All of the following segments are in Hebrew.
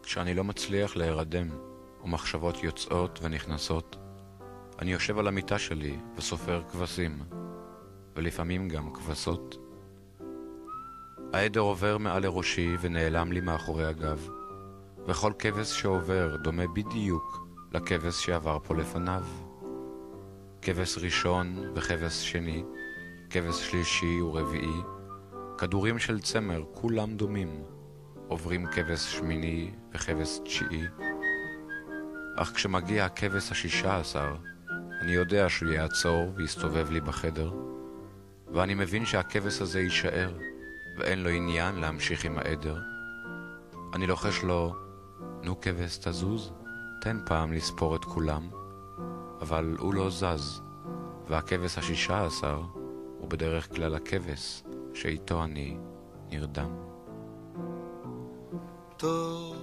כשאני לא מצליח להירדם, ומחשבות יוצאות ונכנסות, אני יושב על המיטה שלי וסופר כבשים, ולפעמים גם כבשות. העדר עובר מעל לראשי ונעלם לי מאחורי הגב, וכל כבש שעובר דומה בדיוק לכבש שעבר פה לפניו. כבש ראשון וכבש שני, כבש שלישי ורביעי, כדורים של צמר כולם דומים, עוברים כבש שמיני וכבש תשיעי. אך כשמגיע הכבש ה16, אני יודע שהוא יעצור ויסתובב לי בחדר, ואני מבין שהכבש הזה יישאר, ואין לו עניין להמשיך עם העדר. אני לוחש לו, נו כבש תזוז, תן פעם לספור את כולם, אבל הוא לא זז, והכבש ה16 הוא בדרך כלל הכבש שאיתו אני נרדם. טוב,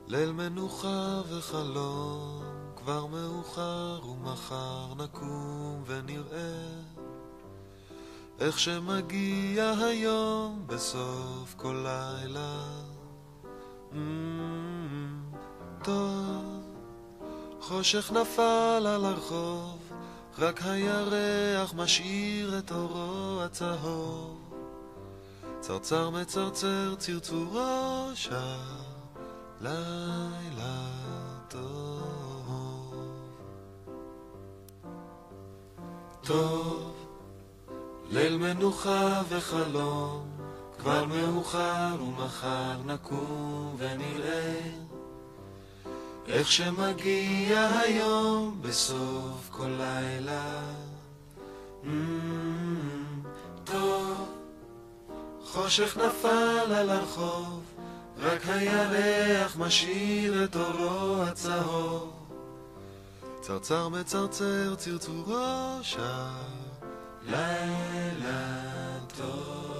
ליל מנוחה וחלום, כבר מאוחר ומחר נקום ונראה איך שמגיע היום בסוף כל לילה. טוב, חושך נפל על הרחוב, רק הירח משאיר את אורו הצהוב, צרצר מצרצר צרצורו לילה טוב. טוב, ליל מנוחה וחלום, כבר מאוחר ומחר נקום ונראה איך שמגיע היום בסוף כל לילה. טוב, חושך נפל על הרחוב, רק הירח משאיר את אורו הצהוב, צרצר מצרצר צרצורו לילה טוב.